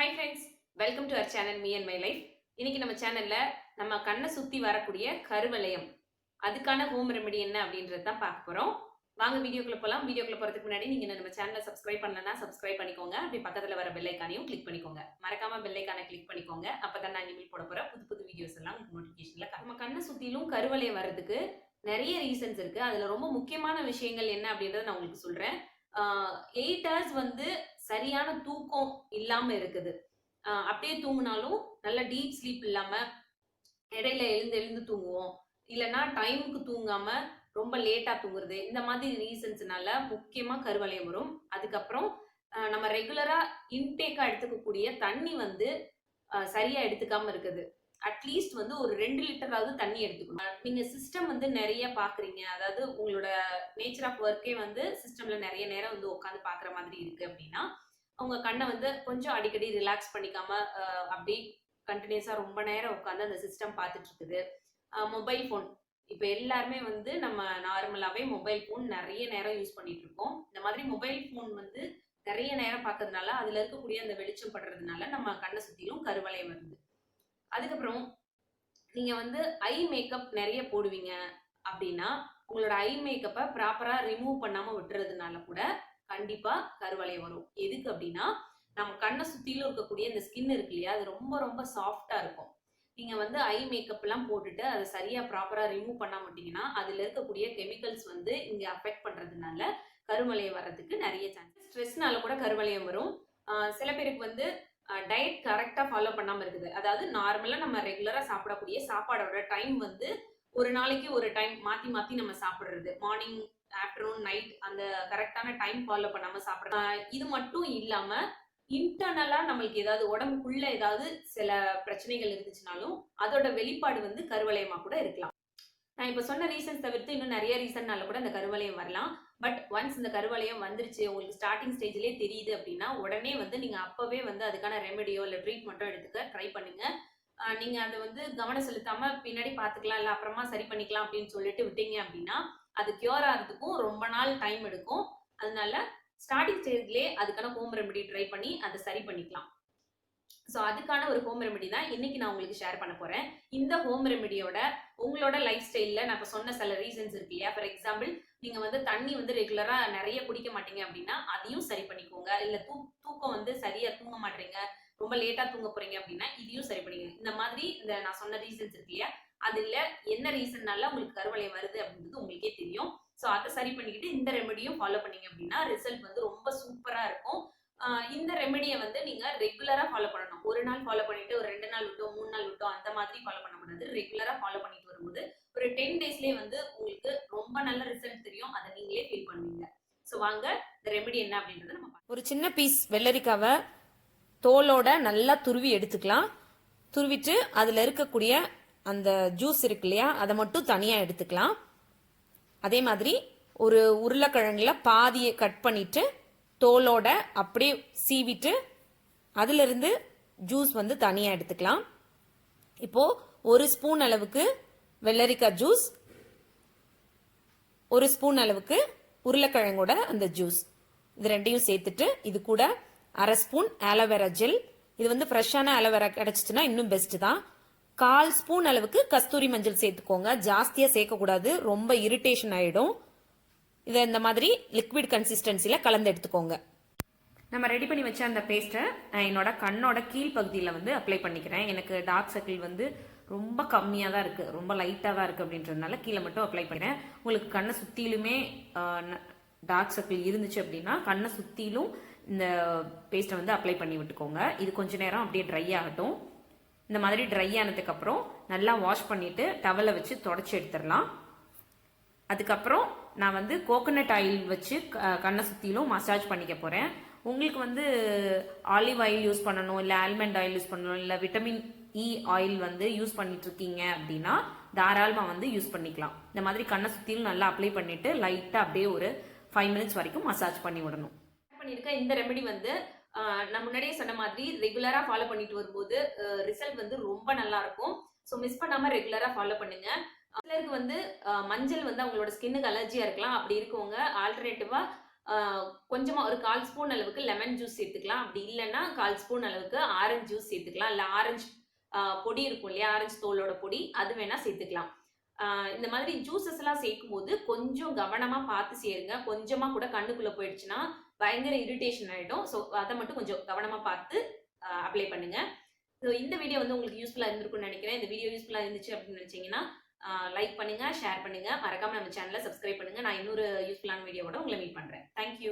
Hi friends, welcome to our channel Me and My Life. இன்னைக்கு நம்ம சேனல்ல நம்ம கண்ணை சுத்தி வரக்கூடிய கருவளையம் அதுக்கான ஹோம் ரெமெடி என்ன அப்படின்றத தான் பார்க்க போறோம். வாங்க வீடியோக்குள்ள போலாம். வீடியோக்குள்ள போறதுக்கு முன்னாடி நீங்க நம்ம சேனலை சப்ஸ்கிரைப் பண்ணலனா சப்ஸ்கிரைப் பண்ணிக்கோங்க. அப்படி பக்கத்துல வர பெல் ஐகானையும் கிளிக் பண்ணிக்கோங்க. மறக்காம பெல் ஐகானை கிளிக் பண்ணிக்கோங்க. அப்பதான் நான் இனிமேல் போட போற புது வீடியோஸ் எல்லாம் உங்களுக்கு நோட்டிபிகேஷன்ல நம்ம கண்ணை சுத்திலும் கருவளையம் வர்றதுக்கு நிறைய ரீசன்ஸ் இருக்கு. அதுல ரொம்ப முக்கியமான விஷயங்கள் என்ன அப்படின்றத நான் உங்களுக்கு சொல்றேன். 8 hours வந்து சரியான தூக்கம் இல்லாம இருக்குது. அப்படியே தூங்கினாலும் நல்ல டீப் ஸ்லீப் இல்லாம இடையில எழுந்து தூங்குவோம். இல்லைன்னா டைமுக்கு தூங்காம ரொம்ப லேட்டா தூங்குறது. இந்த மாதிரி ரீசன்ஸ்னால முக்கியமா கருவளையம் வரும். அதுக்கப்புறம் நம்ம ரெகுலரா இன்டேக்கா எடுத்துக்கக்கூடிய தண்ணி வந்து சரியா எடுத்துக்காம இருக்குது. அட்லீஸ்ட் வந்து ஒரு 2 லிட்டராவது தண்ணி எடுத்துக்கணும். நீங்க சிஸ்டம் வந்து நிறைய பாக்குறீங்க, அதாவது உங்களோட நேச்சர் ஆஃப் ஒர்க்கே வந்து சிஸ்டம்ல நிறைய நேரம் வந்து உட்காந்து பாக்குற மாதிரி இருக்கு அப்படின்னா உங்க கண்ணை வந்து கொஞ்சம் அடிக்கடி ரிலாக்ஸ் பண்ணிக்காம அப்படி கண்டினியூஸா ரொம்ப நேரம் உட்காந்து அந்த சிஸ்டம் பார்த்துட்டு இருக்குது. மொபைல் ஃபோன் இப்போ எல்லாருமே வந்து நம்ம நார்மலாவே மொபைல் ஃபோன் நிறைய நேரம் யூஸ் பண்ணிட்டு இருக்கோம். இந்த மாதிரி மொபைல் ஃபோன் வந்து நிறைய நேரம் பார்க்கறதுனால அதுல இருக்கக்கூடிய அந்த வெளிச்சம் படுறதுனால நம்ம கண்ணை சுத்திலும் கருவளையம் வருது. அதுக்கப்புறம் நீங்க வந்து ஐ மேக்கப் நிறைய போடுவீங்க அப்படின்னா உங்களோட ஐ மேக்கப்பை ப்ராப்பரா ரிமூவ் பண்ணாம விட்டுறதுனால கூட கண்டிப்பா கருவளையம் வரும். எதுக்கு அப்படின்னா நம்ம கண்ணை சுத்திலும் இருக்கக்கூடிய இந்த ஸ்கின் இருக்கு இல்லையா, அது ரொம்ப ரொம்ப சாஃப்டா இருக்கும். நீங்க வந்து ஐ மேக்கப் எல்லாம் போட்டுட்டு அதை சரியா ப்ராப்பரா ரிமூவ் பண்ண மாட்டீங்கன்னா அதுல இருக்கக்கூடிய கெமிக்கல்ஸ் வந்து இங்க அஃபெக்ட் பண்றதுனால கருவளையம் வர்றதுக்கு நிறைய சான்சஸ். ஸ்ட்ரெஸ்னால கூட கருவளையம் வரும். சில பேருக்கு வந்து டயட் கரெக்டா ஃபாலோ பண்ணாம இருக்குது. அதாவது நார்மலா நம்ம ரெகுலரா சாப்பிடக்கூடிய சாப்பாடோட டைம் வந்து ஒரு நாளைக்கு ஒரு டைம் மாத்தி மாத்தி நம்ம சாப்பிடுறது, மார்னிங் ஆஃப்டர்நூன் நைட் அந்த கரெக்டான டைம் ஃபாலோ பண்ணாம சாப்பிடுறது. இது மட்டும் இல்லாம இன்டர்னலா நம்மளுக்கு ஏதாவது உடம்புக்குள்ள ஏதாவது சில பிரச்சனைகள் இருந்துச்சுனாலும் அதோட வெளிப்பாடு வந்து கருவளையமா கூட இருக்கலாம். நான் இப்ப சொன்ன ரீசன்ஸ் தவிர்த்து இன்னும் நிறைய ரீசன்னால கூட இந்த கருவளையம் வரலாம். பட் ஒன்ஸ் இந்த கருவளையம் வந்துருச்சு, உங்களுக்கு ஸ்டார்டிங் ஸ்டேஜ்லயே தெரியுது அப்படின்னா உடனே வந்து நீங்க அப்பவே வந்து அதுக்கான ரெமெடியோ இல்ல ட்ரீட்மெண்ட்டோ எடுத்துக்க ட்ரை பண்ணுங்க. நீங்க அதை வந்து கவனம் செலுத்தாம பின்னாடி பாத்துக்கலாம் இல்ல அப்புறமா சரி பண்ணிக்கலாம் அப்படின்னு சொல்லிட்டு விட்டீங்க அப்படின்னா அது கியூர் ஆகிறதுக்கும் ரொம்ப நாள் டைம் எடுக்கும். அதனால ஸ்டார்டிங் ஸ்டேஜ்லயே அதுக்கான ஹோம் ரெமெடி ட்ரை பண்ணி அதை சரி பண்ணிக்கலாம். ஸோ அதுக்கான ஒரு ஹோம் ரெமெடி தான் இன்னைக்கு நான் உங்களுக்கு ஷேர் பண்ண போறேன். இந்த ஹோம் ரெமெடியோட உங்களோட லைஃப் ஸ்டைல்ல நான் இப்போ சொன்ன சில ரீசன்ஸ் இருக்கு இல்லையா, ஃபார் எக்ஸாம்பிள் நீங்க வந்து தண்ணி வந்து ரெகுலரா நிறைய குடிக்க மாட்டீங்க அப்படின்னா அதையும் சரி பண்ணிக்கோங்க. இல்ல தூக்கம் வந்து சரியா தூங்க மாட்டீங்க, ரொம்ப லேட்டா தூங்க போறீங்க அப்படின்னா இதையும் சரி பண்ணிக்கோங்க. இந்த மாதிரி இந்த நான் சொன்ன ரீசன்ஸ் இருக்கு இல்லையா, அதுல என்ன ரீசன்னால உங்களுக்கு கருவளையம் வருது அப்படின்றது உங்களுக்கே தெரியும். ஸோ அதை சரி பண்ணிக்கிட்டு இந்த ரெமெடியும் ஃபாலோ பண்ணீங்க அப்படின்னா ரிசல்ட் வந்து ரொம்ப சூப்பரா இருக்கும். இந்த ரெமெடியை வந்து நீங்க ரெகுலரா ஃபாலோ பண்ணணும். ஒரு நாள் ஃபாலோ பண்ணிட்டு ஒரு 2 நாள் விட்டோம் 3 நாள் விட்டோம் அந்த மாதிரி ஃபாலோ பண்ண கூடாது. ரெகுலரா ஃபாலோ பண்ணிட்டு வரும்போது ஒரு 10 டேஸ்லயே வந்து உங்களுக்கு ரொம்ப நல்ல ரிசல்ட் தெரியும். அதை நீங்களே ஃபீல் பண்ணுவீங்க. ஸோ வாங்க இந்த ரெமெடி என்ன அப்படின்றத நம்ம ஒரு சின்ன பீஸ் வெள்ளரிக்காவை தோலோட நல்லா துருவி எடுத்துக்கலாம். துருவிட்டு அதுல இருக்கக்கூடிய அந்த ஜூஸ் இருக்கு இல்லையா அதை மட்டும் தனியா எடுத்துக்கலாம். அதே மாதிரி ஒரு உருளைக்கிழங்குல பாதியை கட் பண்ணிட்டு தோலோட அப்படியே சீவிட்டு அதுல இருந்து ஜூஸ் வந்து தனியா எடுத்துக்கலாம். இப்போ ஒரு ஸ்பூன் அளவுக்கு வெள்ளரிக்காய் ஜூஸ், ஒரு ஸ்பூன் அளவுக்கு உருளைக்கிழங்கோட அந்த ஜூஸ், இது ரெண்டையும் சேர்த்துட்டு இது கூட அரை ஸ்பூன் ஆலோவேரா ஜெல், இது வந்து ஃப்ரெஷ்ஷான ஆலோவேரா கிடைச்சிச்சுன்னா இன்னும் பெஸ்ட் தான். 1/4 ஸ்பூன் அளவுக்கு கஸ்தூரி மஞ்சள் சேர்த்துக்கோங்க. ஜாஸ்தியா சேர்க்கக்கூடாது, ரொம்ப இரிட்டேஷன் ஆயிடும். இதை இந்த மாதிரி லிக்விட் கன்சிஸ்டன்சியில் கலந்து எடுத்துக்கோங்க. நம்ம ரெடி பண்ணி வச்ச அந்த பேஸ்ட்டை நான் என்னோட கண்ணோட கீழ் பகுதியில் வந்து அப்ளை பண்ணிக்கிறேன். எனக்கு டார்க் சர்க்கிள் வந்து ரொம்ப கம்மியாக தான் இருக்குது, ரொம்ப லைட்டாக தான் இருக்குது அப்படின்றதுனால கீழே மட்டும் அப்ளை பண்ணுறேன். உங்களுக்கு கண்ணை சுற்றிலுமே டார்க் சர்க்கிள் இருந்துச்சு அப்படின்னா கண்ணை சுற்றிலும் இந்த பேஸ்ட்டை வந்து அப்ளை பண்ணி விட்டுக்கோங்க. இது கொஞ்ச நேரம் அப்படியே ட்ரை ஆகட்டும். இந்த மாதிரி ட்ரை ஆனதுக்கப்புறம் நல்லா வாஷ் பண்ணிவிட்டு டவலை வச்சு தொடச்சி எடுத்துடலாம். அதுக்கப்புறம் நான் வந்து கோகோனட் ஆயில் வச்சு கண்ணை சுற்றிலும் மசாஜ் பண்ணிக்க போகிறேன். உங்களுக்கு வந்து ஆலிவ் ஆயில் யூஸ் பண்ணணும், இல்லை ஆல்மண்ட் ஆயில் யூஸ் பண்ணணும், இல்லை விட்டமின் இ ஆயில் வந்து யூஸ் பண்ணிட்டு இருக்கீங்க அப்படின்னா தாராளமாக வந்து யூஸ் பண்ணிக்கலாம். இந்த மாதிரி கண்ணை சுற்றிலும் நல்லா அப்ளை பண்ணிட்டு லைட்டாக அப்படியே ஒரு 5 மினிட்ஸ் வரைக்கும் மசாஜ் பண்ணி விடணும். பண்ணியிருக்க இந்த ரெமெடி வந்து நான் முன்னாடியே சொன்ன மாதிரி ரெகுலரா ஃபாலோ பண்ணிட்டு வரும்போது ரிசல்ட் வந்து ரொம்ப நல்லா இருக்கும். ஸோ மிஸ் பண்ணாம ரெகுலரா ஃபாலோ பண்ணுங்க. சிலருக்கு வந்து மஞ்சள் வந்து அவங்களோட ஸ்கின்னுக்கு அலர்ஜியா இருக்கலாம். அப்படி இருக்கவங்க ஆல்டர்னேட்டிவா கொஞ்சமா ஒரு 1/4 ஸ்பூன் அளவுக்கு லெமன் ஜூஸ் சேர்த்துக்கலாம். அப்படி இல்லைன்னா 1/4 ஸ்பூன் அளவுக்கு ஆரஞ்சு ஜூஸ் சேர்த்துக்கலாம். இல்ல ஆரஞ்சு பொடி இருக்கும் இல்லையா, ஆரஞ்சு தோலோட பொடி, அது வேணா சேர்த்துக்கலாம். இந்த மாதிரி ஜூஸஸ் எல்லாம் சேர்க்கும் போது கொஞ்சம் கவனமா பார்த்து சேருங்க. கொஞ்சமா கூட கண்ணுக்குள்ள போயிடுச்சுன்னா பயங்கர இரிட்டேஷன் ஆயிடும். ஸோ அதை மட்டும் கொஞ்சம் கவனமா பார்த்து அப்ளை பண்ணுங்க. ஸோ இந்த வீடியோ வந்து உங்களுக்கு யூஸ்ஃபுல்லா இருந்திருக்கும்னு நினைக்கிறேன். இந்த வீடியோ யூஸ்ஃபுல்லா இருந்துச்சு அப்படின்னு நினைச்சீங்கன்னா லைக் பண்ணுங்க, ஷேர் பண்ணுங்க, மறக்காம நம்ம சேனலை சப்ஸ்கிரைப் பண்ணுங்க. நான் இன்னொரு யூஸ்ஃபுல்லான வீடியோவோட உங்களை மீட் பண்றேன். தேங்க்யூ.